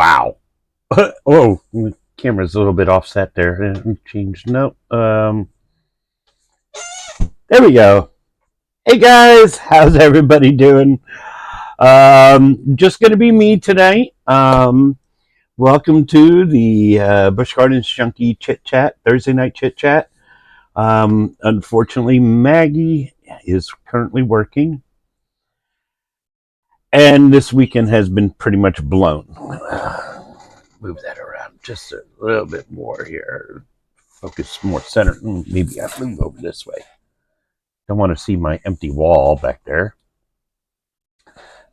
Wow. Oh, the camera's a little bit offset there. Change. No. There we go. Hey guys, how's everybody doing? Just gonna be me tonight. Welcome to the Busch Gardens Junkie Chit Chat, Thursday night Chit Chat. Unfortunately, Maggie is currently working, and this weekend has been pretty much blown. Move that around just a little bit more here. Focus more center. Maybe I move over this way. Don't want to see my empty wall back there.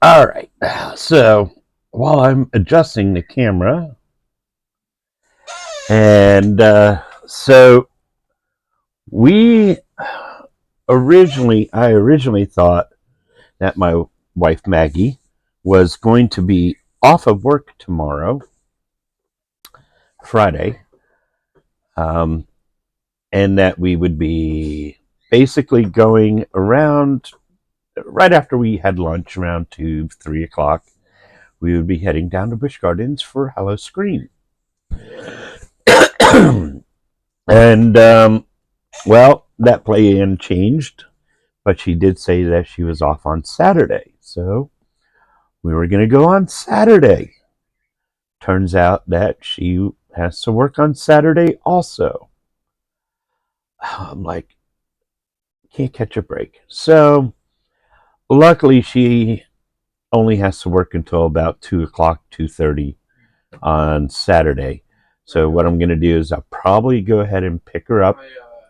All right. So while I'm adjusting the camera, and so I originally thought that my wife Maggie was going to be off of work tomorrow, Friday, and that we would be basically going around right after we had lunch around 2-3 o'clock. We would be heading down to Busch Gardens for Hello Scream. And well, that plan changed, but she did say that she was off on Saturday, so we were going to go on Saturday. Turns out that she has to work on Saturday also. I'm like, can't catch a break. So luckily she only has to work until about 2 o'clock, 2:30 on Saturday. So what I'm going to do is I'll probably go ahead and pick her up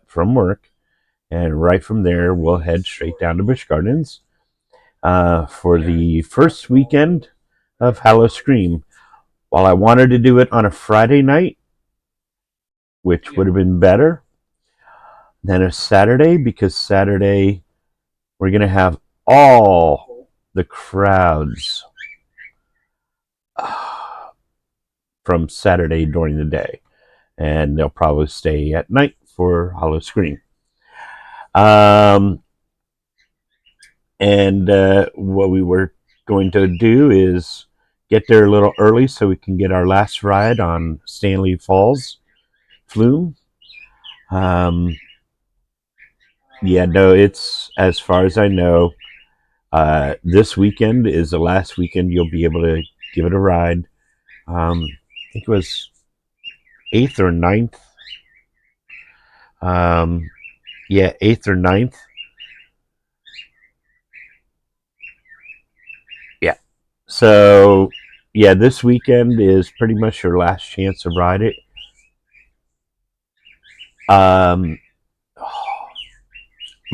from work, and right from there we'll head straight down to Busch Gardens for the first weekend of Hello Scream. While I wanted to do it on a Friday night, which would have been better than a Saturday, because Saturday we're going to have all the crowds from Saturday during the day, and they'll probably stay at night for Hello Scream. And what we were going to do is get there a little early so we can get our last ride on Stanley Falls Flume. Yeah, no, it's, as far as I know, this weekend is the last weekend you'll be able to give it a ride. I think it was 8th or 9th. Yeah, 8th or 9th. Yeah. So, yeah, this weekend is pretty much your last chance to ride it. I'm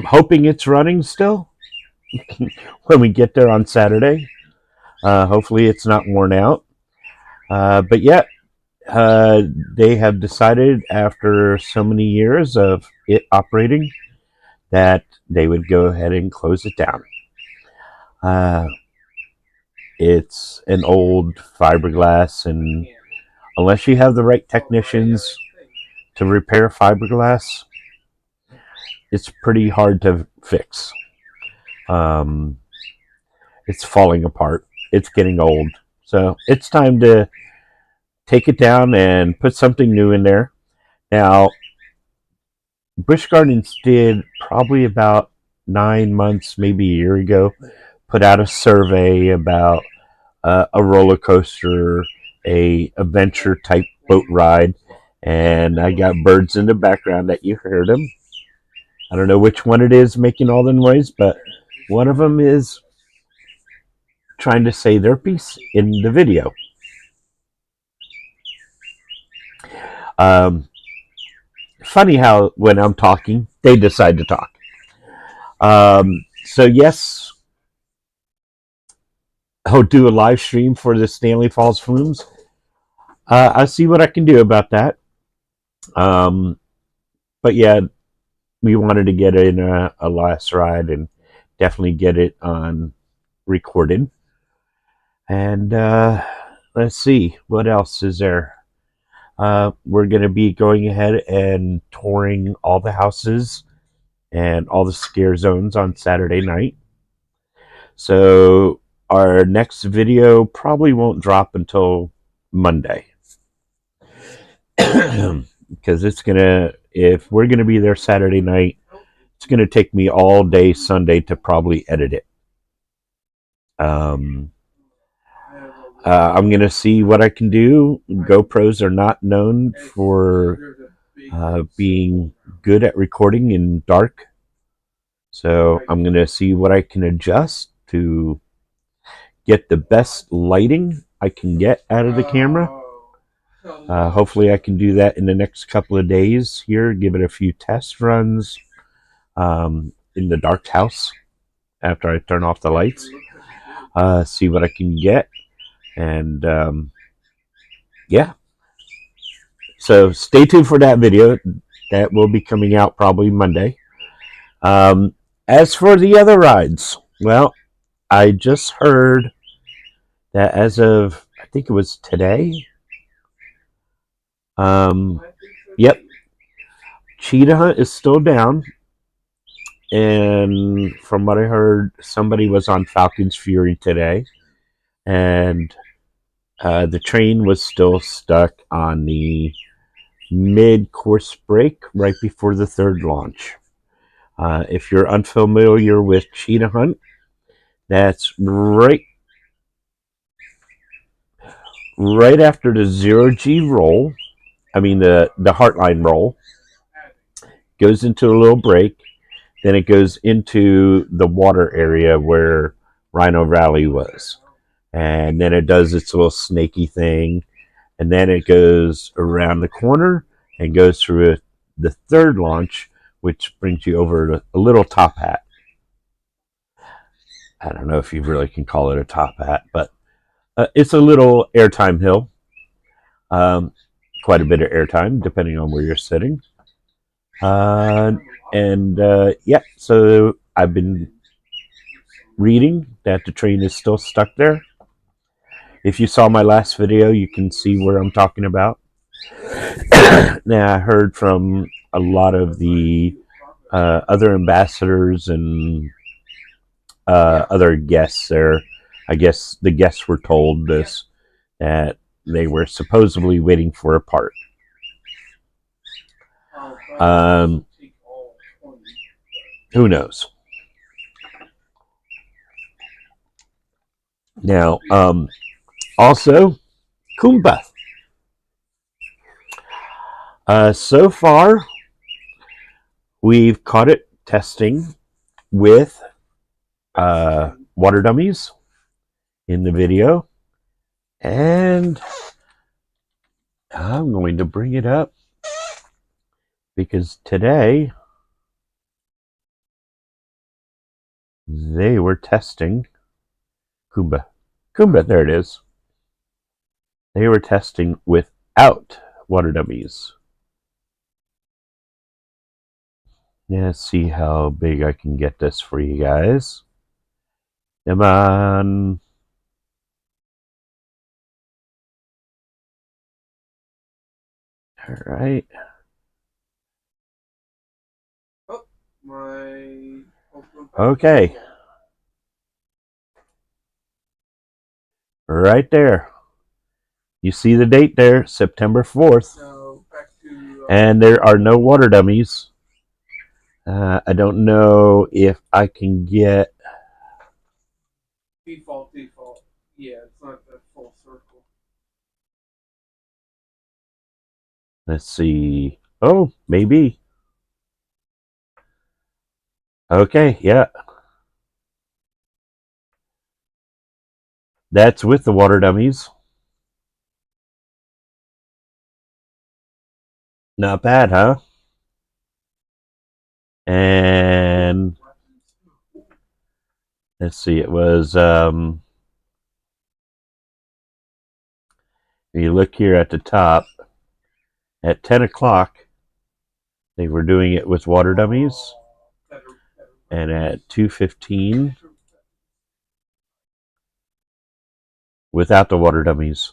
hoping it's running still when we get there on Saturday. Hopefully it's not worn out. But yeah, they have decided after so many years of it operating that they would go ahead and close it down. It's an old fiberglass, and unless you have the right technicians to repair fiberglass, it's pretty hard to fix. It's falling apart. It's getting old. So it's time to take it down and put something new in there. Now, Busch Gardens did probably about 9 months, maybe a year ago, put out a survey about a roller coaster, a adventure type boat ride, and I got birds in the background that you heard them. I don't know which one it is making all the noise, but one of them is trying to say their piece in the video. Funny how when I'm talking, they decide to talk. So yes, I'll do a live stream for the Stanley Falls Flumes. I'll see what I can do about that. But yeah, we wanted to get in a last ride and definitely get it on recorded. And let's see, what else is there? We're going to be going ahead and touring all the houses and all the scare zones on Saturday night. So our next video probably won't drop until Monday. Because if we're gonna be there Saturday night, it's gonna take me all day Sunday to probably edit it. I'm gonna see what I can do. GoPros are not known for being good at recording in dark, so I'm gonna see what I can adjust to get the best lighting I can get out of the camera. Hopefully I can do that in the next couple of days here, give it a few test runs in the dark house after I turn off the lights, see what I can get, and yeah. So stay tuned for that video. That will be coming out probably Monday. As for the other rides, well, I just heard that as of, I think it was today, yep, Cheetah Hunt is still down. And from what I heard, somebody was on Falcon's Fury today, and the train was still stuck on the mid-course break right before the third launch. If you're unfamiliar with Cheetah Hunt, that's right after the 0G roll. I mean the Heartline roll goes into a little break. Then it goes into the water area where Rhino Valley was. And then it does its little snaky thing. And then it goes around the corner and goes through the third launch, which brings you over to a little top hat. I don't know if you really can call it a top hat, but it's a little airtime hill. Quite a bit of airtime, depending on where you're sitting. Yeah, so I've been reading that the train is still stuck there. If you saw my last video, you can see where I'm talking about. Now, I heard from a lot of the other ambassadors and other guests there. I guess the guests were told this, that they were supposedly waiting for a part. Who knows? Now, also, Kumba. So far, we've caught it testing with water dummies in the video, and I'm going to bring it up because today they were testing Kumba. There it is. They were testing without water dummies. Let's see how big I can get this for you guys. Come on. All right. Okay. Right there. You see the date there, September 4th. And there are no water dummies. I don't know if I can get... Default. Yeah, it's not the full circle. Let's see. Oh, maybe. Okay, yeah. That's with the water dummies. Not bad, huh? And let's see, it was you look here at the top, at 10 o'clock they were doing it with water dummies, and at 2:15 without the water dummies.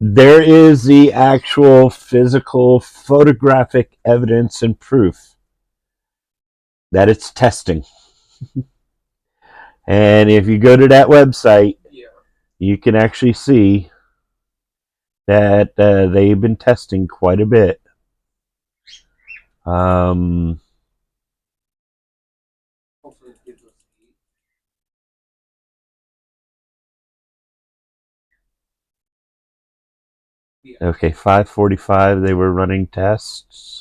There is the actual physical photographic evidence and proof that it's testing. And if you go to that website, you can actually see that they've been testing quite a bit. Okay, 5:45 they were running tests.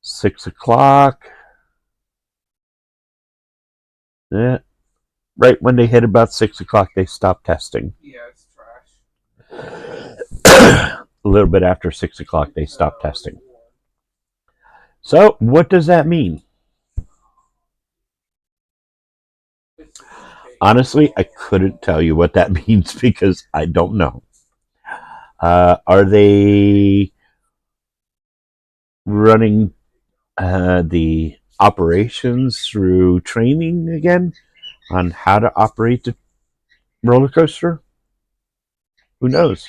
6 o'clock. Yeah, right when they hit about 6 o'clock, they stopped testing. Yeah, it's trash. A little bit after 6 o'clock, they stopped testing. So, what does that mean? Honestly, I couldn't tell you what that means because I don't know. Are they running the operations through training again on how to operate the roller coaster? Who knows?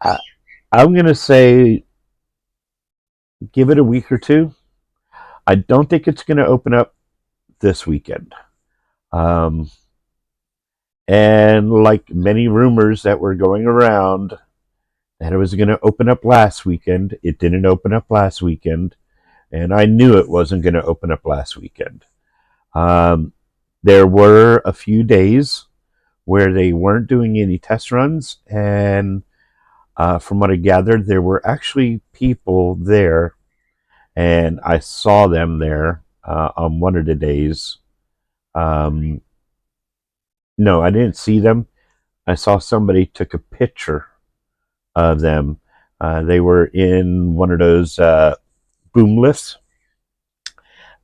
I'm going to say give it a week or two. I don't think it's going to open up this weekend. And like many rumors that were going around that it was going to open up last weekend, it didn't open up last weekend. And I knew it wasn't going to open up last weekend. There were a few days where they weren't doing any test runs, and from what I gathered, there were actually people there, and I saw them there on one of the days. No, I didn't see them. I saw somebody took a picture of them. They were in one of those boom lifts,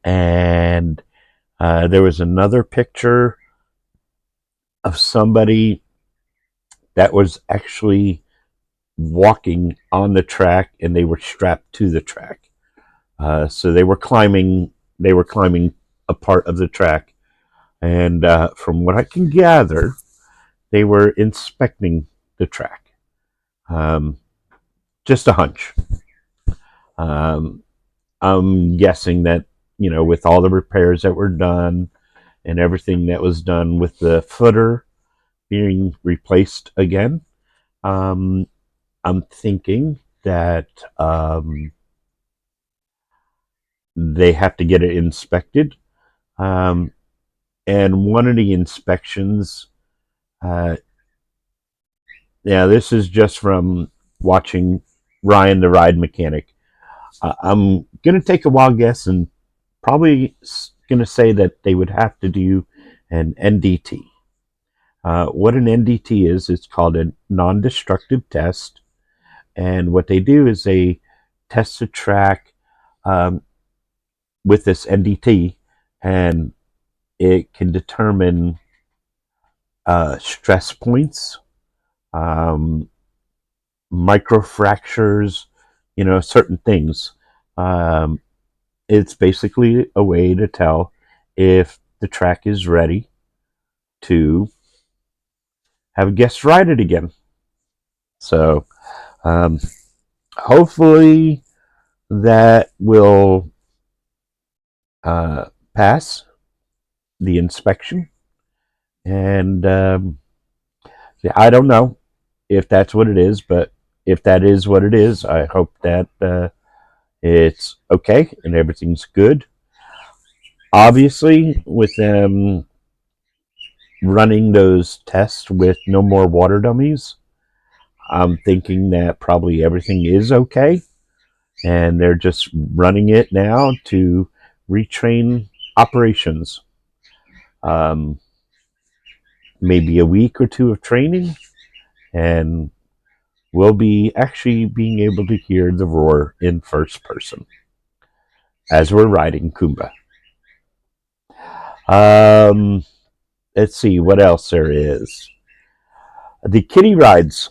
and there was another picture of somebody that was actually walking on the track, and they were strapped to the track. So they were climbing. They were climbing a part of the track, and from what I can gather, they were inspecting the track. Just a hunch. I'm guessing that, with all the repairs that were done and everything that was done with the footer being replaced again, I'm thinking that they have to get it inspected. And one of the inspections, this is just from watching Ryan the Ride Mechanic. I'm going to take a wild guess and probably going to say that they would have to do an NDT. What an NDT is, it's called a non-destructive test. And what they do is they test the track with this NDT, and it can determine stress points, microfractures, certain things. It's basically a way to tell if the track is ready to have guests ride it again. So hopefully that will pass the inspection. And I don't know if that's what it is, but if that is what it is, I hope that it's okay and everything's good. Obviously, with them running those tests with no more water dummies, I'm thinking that probably everything is okay, and they're just running it now to retrain operations. Maybe a week or two of training, and we'll be actually being able to hear the roar in first person as we're riding Kumba. Let's see what else there is. The kiddie rides.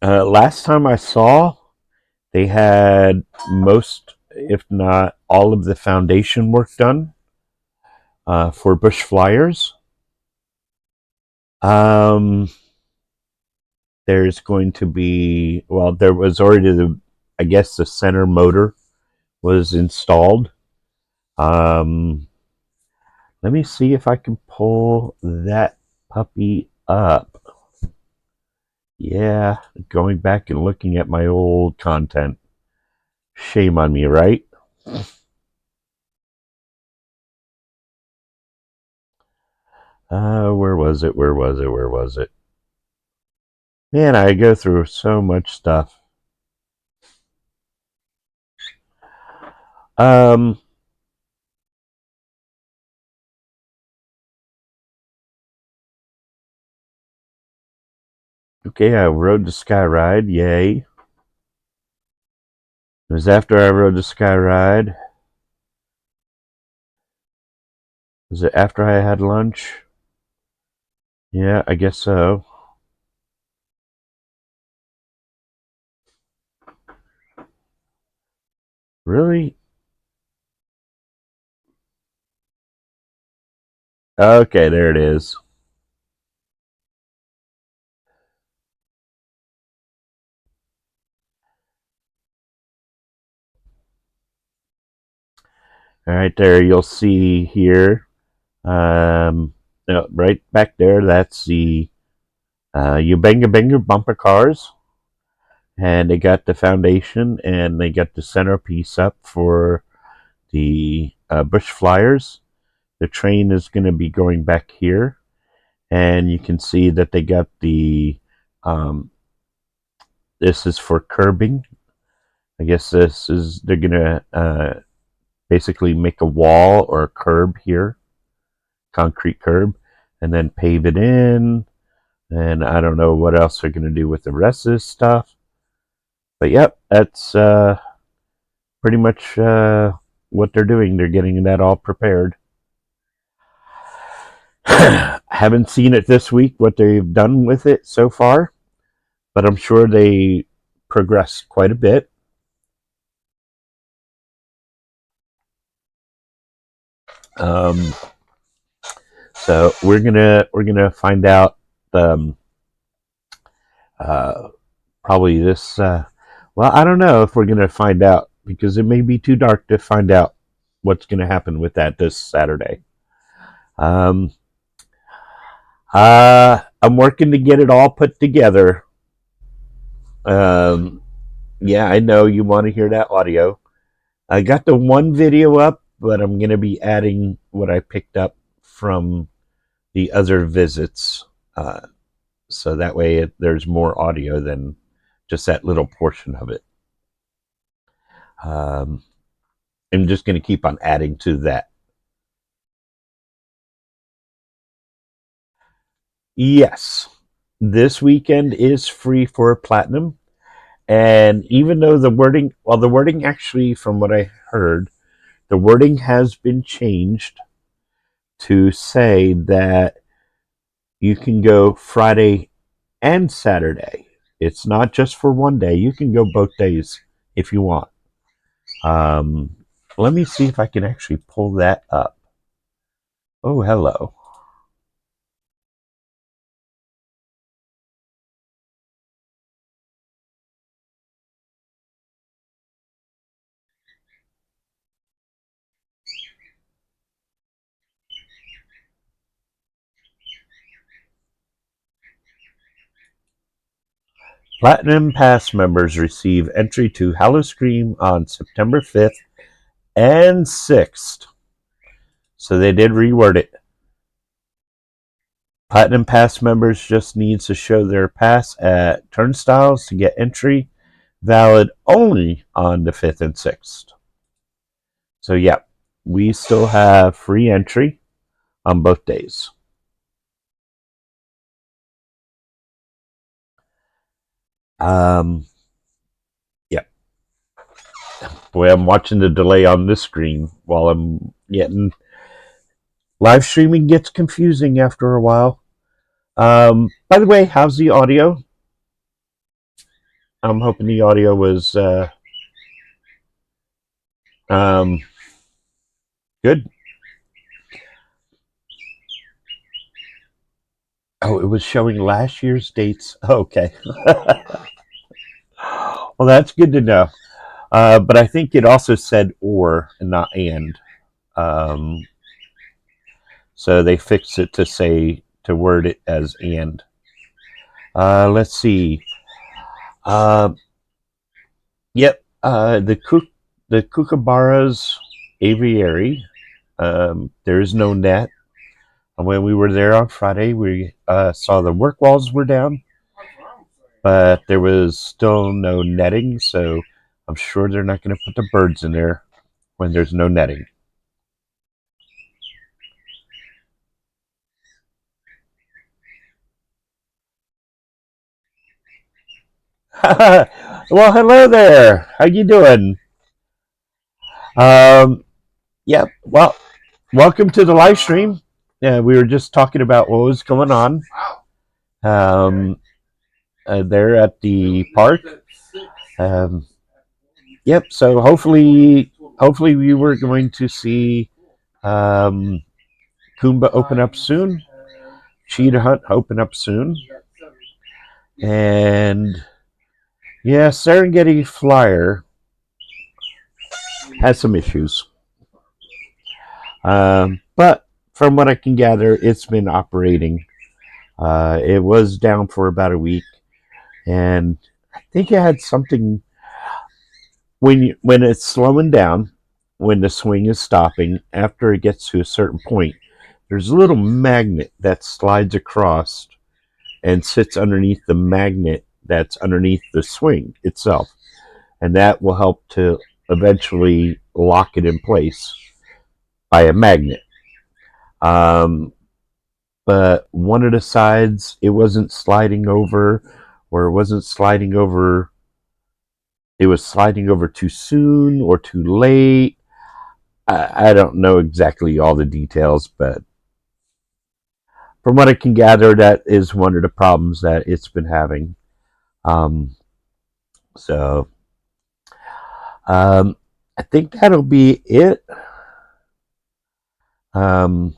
Last time I saw, they had most, if not all, of the foundation work done for Bush Flyers. There's going to be, there was already the center motor was installed. Let me see if I can pull that puppy up. Yeah, going back and looking at my old content. Shame on me, right? Where was it? Where was it? Where was it? Man, I go through so much stuff. Um, okay, I rode the Sky Ride. Yay. It was after I rode the Sky Ride. Was it after I had lunch? Yeah, I guess so. Really? Okay, there it is. All right, there you'll see here. No, right back there, that's the Ubenga Benga bumper cars. And they got the foundation and they got the centerpiece up for the Bush Flyers. The train is going to be going back here. And you can see that they got the, this is for curbing. I guess they're going to basically make a wall or a curb here, concrete curb, and then pave it in. And I don't know what else they're going to do with the rest of this stuff. But yep, that's pretty much what they're doing. They're getting that all prepared. Haven't seen it this week, what they've done with it so far, but I'm sure they progressed quite a bit. So we're gonna find out probably this. Well, I don't know if we're gonna find out because it may be too dark to find out what's gonna happen with that this Saturday. Um, I'm working to get it all put together. Um, yeah, I know you want to hear that audio. I got the one video up, but I'm going to be adding what I picked up from the other visits. So that way there's more audio than just that little portion of it. I'm just going to keep on adding to that. Yes, this weekend is free for Platinum. And even though the wording actually, from what I heard, the wording has been changed to say that you can go Friday and Saturday. It's not just for one day. You can go both days if you want. Um, Let me see if I can actually pull that up. Oh, hello. Platinum Pass members receive entry to Howl-O-Scream on September 5th and 6th. So they did reword it. Platinum Pass members just need to show their pass at turnstiles to get entry, valid only on the 5th and 6th. So yeah, we still have free entry on both days. Yeah. Boy, I'm watching the delay on this screen while I'm getting live streaming gets confusing after a while. By the way, how's the audio? I'm hoping the audio was good. Oh, it was showing last year's dates. Okay. Well, that's good to know. But I think it also said or and not and. Um, so they fixed it to word it as and. Let's see. Uh, yep. The Kookaburras aviary. There is no net. And when we were there on Friday, we saw the work walls were down, but there was still no netting. So I'm sure they're not going to put the birds in there when there's no netting. Well, hello there. How you doing? Yep. Well, welcome to the live stream. Yeah, we were just talking about what was going on there at the park. Yep. So hopefully we were going to see Kumba open up soon, Cheetah Hunt open up soon, and yeah, Serengeti Flyer has some issues. But from what I can gather, it's been operating. It was down for about a week, and I think it had something when it's slowing down, when the swing is stopping. After it gets to a certain point, there's a little magnet that slides across and sits underneath the magnet that's underneath the swing itself, and that will help to eventually lock it in place by a magnet. But one of the sides, it wasn't sliding over, or it wasn't sliding over. It was sliding over too soon or too late. I don't know exactly all the details, but from what I can gather, that is one of the problems that it's been having. Um, so I think that'll be it. I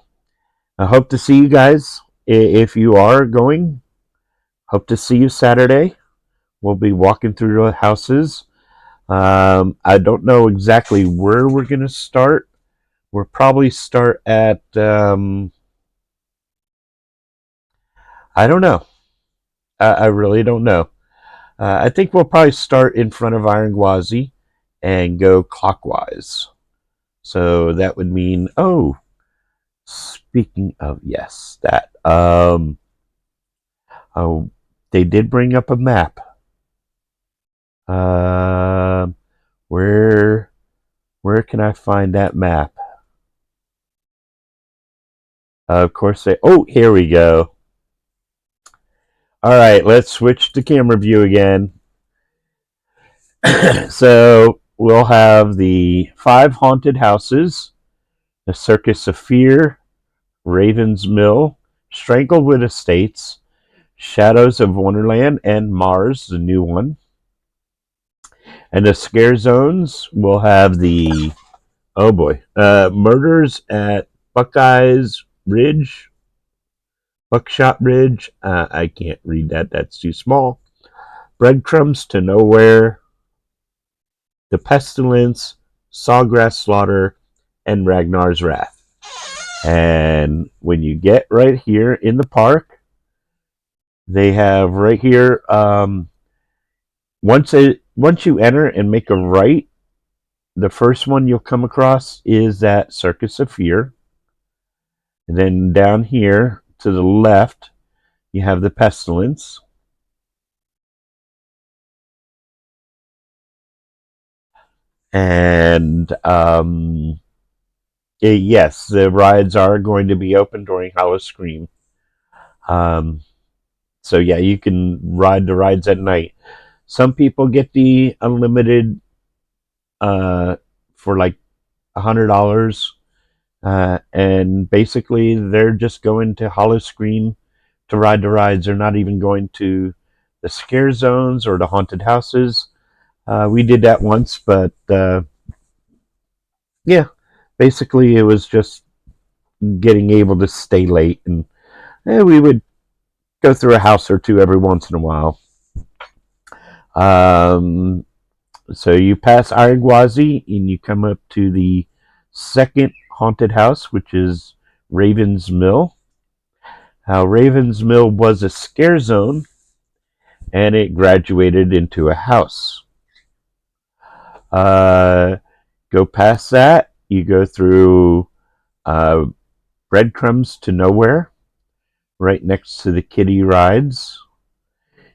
hope to see you guys if you are going. Hope to see you Saturday. We'll be walking through the houses. I don't know exactly where we're going to start. We'll probably start at, I don't know. I really don't know. I think we'll probably start in front of Iron Gwazi and go clockwise. So that would mean, speaking of, yes, that, oh, they did bring up a map. Where can I find that map? Of course here we go. All right, let's switch to camera view again. So we'll have the 5 haunted houses, the Circus of Fear, Raven's Mill, Stranglewood Estates, Shadows of Wonderland, and Mars, the new one. And the scare zones will have the Murders at Buckshot Ridge. I can't read that. That's too small. Breadcrumbs to Nowhere, The Pestilence, Sawgrass Slaughter, and Ragnar's Wrath. And when you get right here in the park, they have right here, once you enter and make a right, the first one you'll come across is that Circus of Fear. And then down here to the left, you have the Pestilence. And yes, the rides are going to be open during Howl-O-Scream. So yeah, you can ride the rides at night. Some people get the unlimited for like $100, and basically they're just going to Howl-O-Scream to ride the rides. They're not even going to the scare zones or the haunted houses. We did that once, but yeah, basically it was just getting able to stay late, and we would go through a house or two every once in a while. So you pass Irigwazi and you come up to the second haunted house, which is Raven's Mill. How Raven's Mill was a scare zone and it graduated into a house. Go past that, you go through Breadcrumbs to Nowhere, right next to the kiddie rides.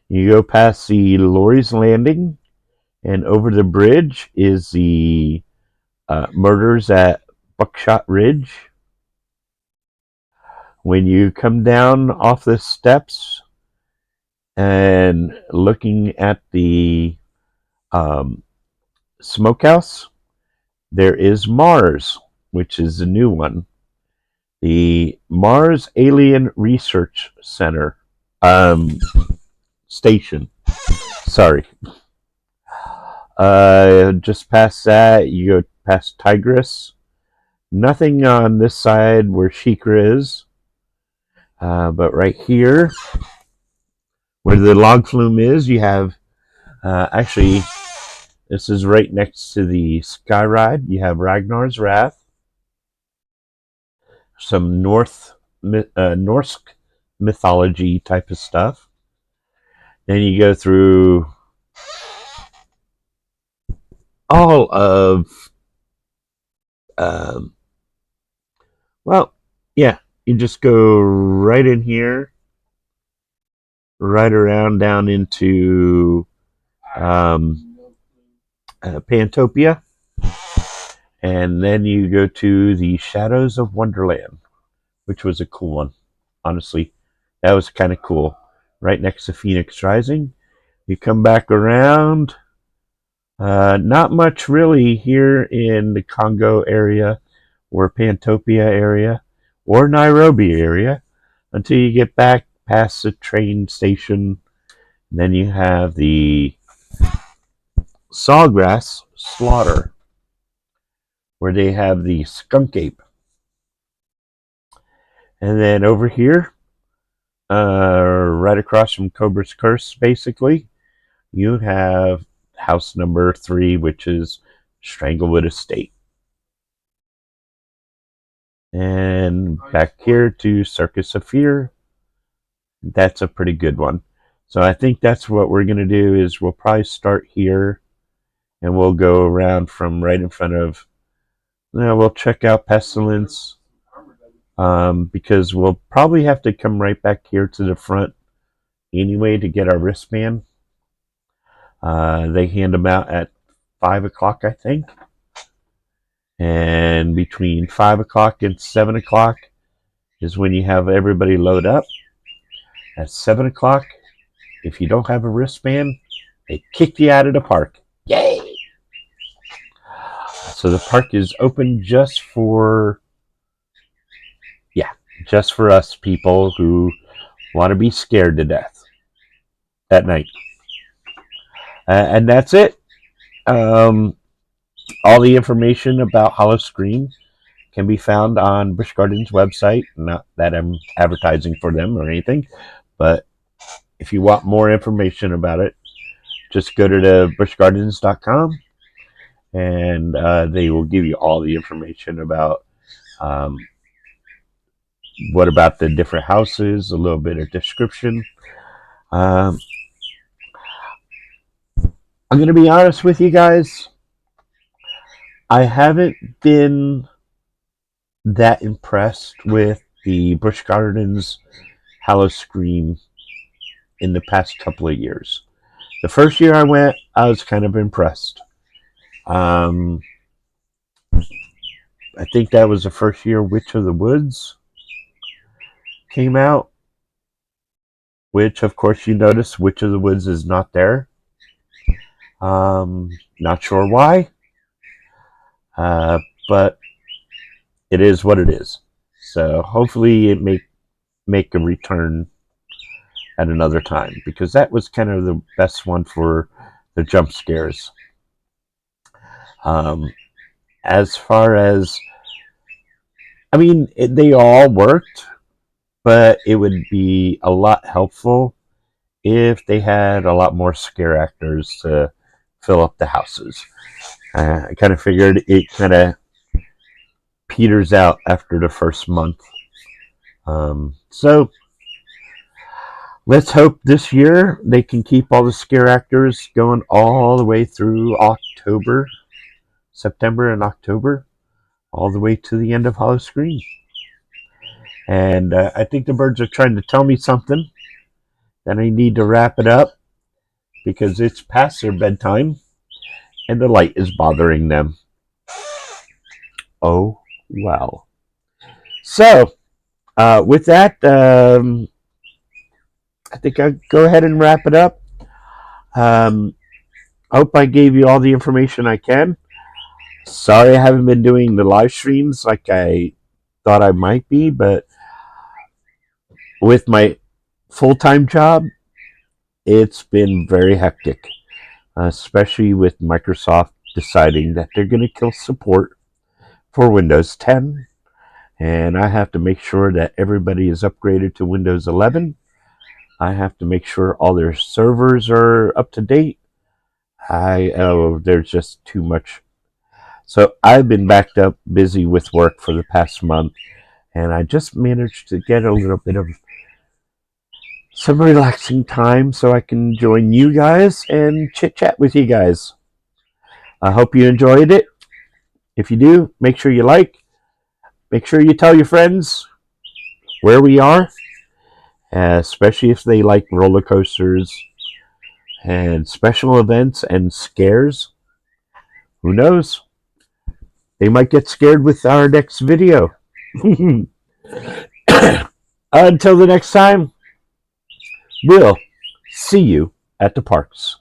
You go past the Lori's Landing, and over the bridge is the Murders at Buckshot Ridge. When you come down off the steps and looking at the smokehouse, there is Mars, which is the new one. The Mars Alien Research Center station. Sorry. Just past that, you go past Tigress. Nothing on this side where Shikra is. But right here, where the log flume is, you have actually, this is right next to the Sky Ride. You have Ragnar's Wrath, some Norse mythology type of stuff. Then you go through all of, well, yeah, you just go right in here, right around down into Pantopia, and then you go to the Shadows of Wonderland, which was a cool one. Honestly, that was kind of cool. Right next to Phoenix Rising. You come back around. Not much really here in the Congo area or Pantopia area or Nairobi area until you get back past the train station. And then you have the Sawgrass Slaughter, where they have the skunk ape. And then over here, right across from Cobra's Curse, basically, you have house number 3, which is Stranglewood Estate. And back here to Circus of Fear. That's a pretty good one. So I think that's what we're going to do is we'll probably start here and we'll go around from right in front of, we'll check out Pestilence, because we'll probably have to come right back here to the front anyway to get our wristband. They hand them out at 5 o'clock, I think. And between 5 o'clock and 7 o'clock is when you have everybody load up. At 7 o'clock, if you don't have a wristband, they kick you out of the park. Yay! So the park is open just for us people who want to be scared to death that night. And that's it. All the information about Hollow Scream can be found on Busch Gardens' website. Not that I'm advertising for them or anything, but if you want more information about it, just go to the buschgardens.com and they will give you all the information about what about the different houses, a little bit of description. I'm going to be honest with you guys. I haven't been that impressed with the Busch Gardens Hollow Scream in the past couple of years. The first year I went, I was kind of impressed. I think that was the first year Witch of the Woods came out, which of course you notice Witch of the Woods is not there. Not sure why, but it is what it is. So hopefully it make a return at another time, because that was kind of the best one for the jump scares. As far as, I mean, they all worked, but it would be a lot helpful if they had a lot more scare actors to fill up the houses. I kind of figured it kind of peters out after the first month. So let's hope this year they can keep all the scare actors going all the way through October, September and October, all the way to the end of Halloween. And I think the birds are trying to tell me something, that I need to wrap it up because it's past their bedtime and the light is bothering them. Oh, well. So, with that, I think I'll go ahead and wrap it up. I hope I gave you all the information I can. Sorry I haven't been doing the live streams like I thought I might be, but with my full-time job, it's been very hectic, especially with Microsoft deciding that they're going to kill support for Windows 10, and I have to make sure that everybody is upgraded to Windows 11. I have to make sure all their servers are up to date. There's just too much. So I've been backed up busy with work for the past month, and I just managed to get a little bit of some relaxing time so I can join you guys and chit chat with you guys. I hope you enjoyed it. If you do, make sure you like. Make sure you tell your friends where we are, especially if they like roller coasters and special events and scares. Who knows? They might get scared with our next video. Until the next time, we'll see you at the parks.